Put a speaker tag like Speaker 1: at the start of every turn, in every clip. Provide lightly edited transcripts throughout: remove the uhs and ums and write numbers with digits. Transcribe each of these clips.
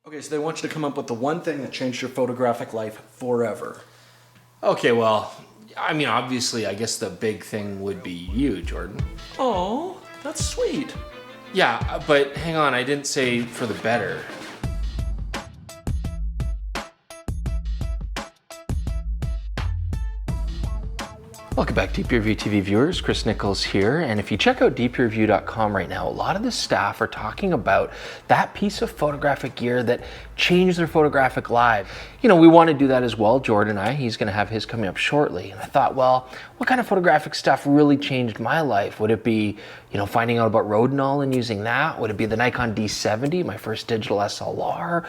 Speaker 1: Okay, so they want you to come up with the one thing that changed your photographic life forever.
Speaker 2: Okay, well, I mean, obviously, I guess the big thing would be you, Jordan.
Speaker 1: Oh, that's sweet.
Speaker 2: Yeah, but hang on, I didn't say for the better. Welcome back, DPReview TV viewers. Chris Niccolls here, and if you check out DPReview.com right now, a lot of the staff are talking about that piece of photographic gear that changed their photographic life. You know, we want to do that as well, Jordan and I. He's going to have his coming up shortly, and I thought, well, what kind of photographic stuff really changed my life? Would it be, you know, finding out about Rodinal and using that? Would it be the Nikon D70, my first digital SLR?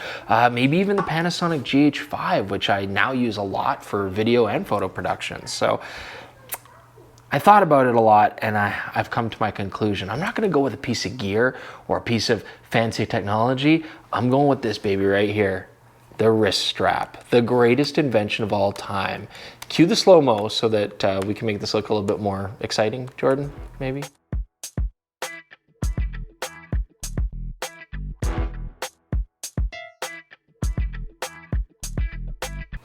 Speaker 2: Maybe even the Panasonic GH5, which I now use a lot for video and photo production. So I thought about it a lot, and I've come to my conclusion. I'm not going to go with a piece of gear or a piece of fancy technology. I'm going with this baby right here, the wrist strap, the greatest invention of all time. Cue the slow-mo so that we can make this look a little bit more exciting, Jordan, maybe?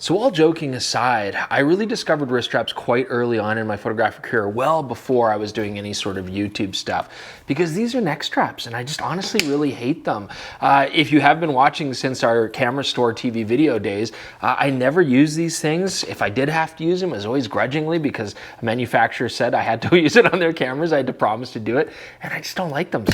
Speaker 2: So all joking aside, I really discovered wrist straps quite early on in my photographic career, well before I was doing any sort of YouTube stuff, because these are neck straps and I just honestly really hate them. If you have been watching since our camera store TV video days, I never use these things. If I did have to use them, it was always grudgingly because a manufacturer said I had to use it on their cameras. I had to promise to do it, and I just don't like them.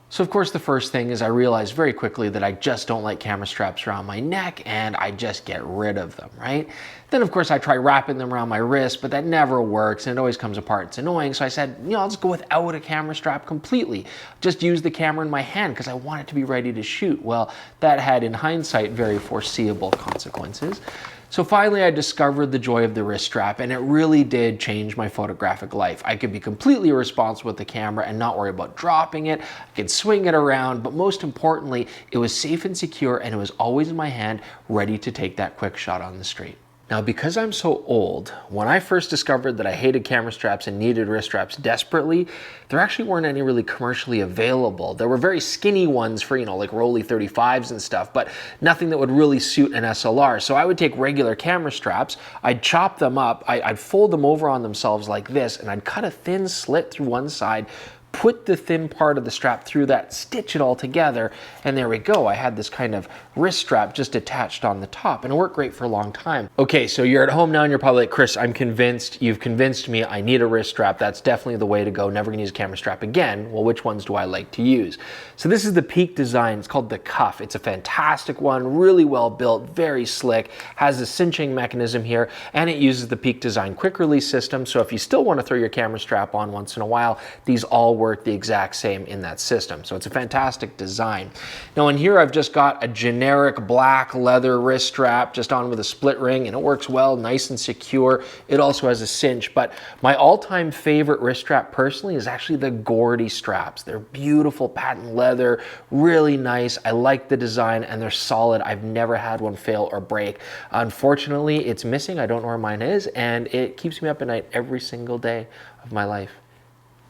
Speaker 2: So of course the first thing is I realized very quickly that I just don't like camera straps around my neck, and I just get rid of them, right? Then of course I try wrapping them around my wrist, but that never works and it always comes apart. It's annoying. So I said, you know, I'll just go without a camera strap completely. Just use the camera in my hand because I want it to be ready to shoot. Well, that had in hindsight very foreseeable consequences. So finally I discovered the joy of the wrist strap, and it really did change my photographic life. I could be completely irresponsible with the camera and not worry about dropping it. I could swing it around, but most importantly, it was safe and secure, and it was always in my hand, ready to take that quick shot on the street. Now, because I'm so old, when I first discovered that I hated camera straps and needed wrist straps desperately, there actually weren't any really commercially available. There were very skinny ones for, you know, like Rolly 35s and stuff, but nothing that would really suit an SLR. So I would take regular camera straps, I'd chop them up, I'd fold them over on themselves like this, and I'd cut a thin slit through one side, put the thin part of the strap through that, stitch it all together, and there we go. I had this kind of wrist strap just attached on the top, and it worked great for a long time. Okay, so you're at home now and you're probably like, Chris, I'm convinced, you've convinced me I need a wrist strap. That's definitely the way to go. Never gonna use a camera strap again. Well, which ones do I like to use? So this is the Peak design. It's called the Cuff. It's a fantastic one, really well built, very slick, has a cinching mechanism here, and it uses the Peak design quick release system. So if you still wanna throw your camera strap on once in a while, these all work the exact same in that system. So it's a fantastic design. Now in here I've just got a generic black leather wrist strap just on with a split ring, and it works well, nice and secure. It also has a cinch, but my all-time favorite wrist strap personally is actually the Gordy straps. They're beautiful patent leather, really nice. I like the design and they're solid. I've never had one fail or break. Unfortunately, it's missing. I don't know where mine is, and it keeps me up at night every single day of my life.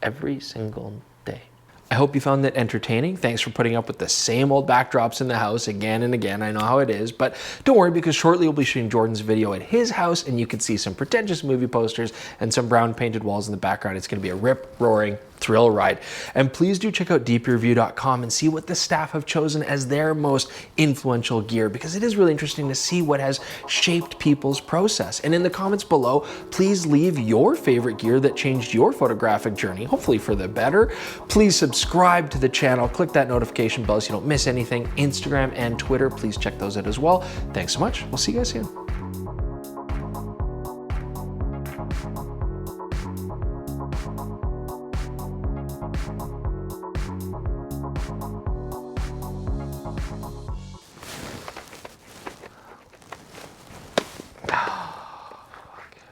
Speaker 2: Every single day. I hope you found that entertaining. Thanks for putting up with the same old backdrops in the house again and again. I know how it is, but don't worry, because shortly we'll be shooting Jordan's video at his house, and you can see some pretentious movie posters and some brown painted walls in the background. It's going to be a rip-roaring thrill ride. And please do check out DPReview.com and see what the staff have chosen as their most influential gear, because it is really interesting to see what has shaped people's process. And in the comments below, please leave your favorite gear that changed your photographic journey, hopefully for the better. Please subscribe to the channel, click that notification bell so you don't miss anything. Instagram and Twitter, please check those out as well. Thanks so much. We'll see you guys soon.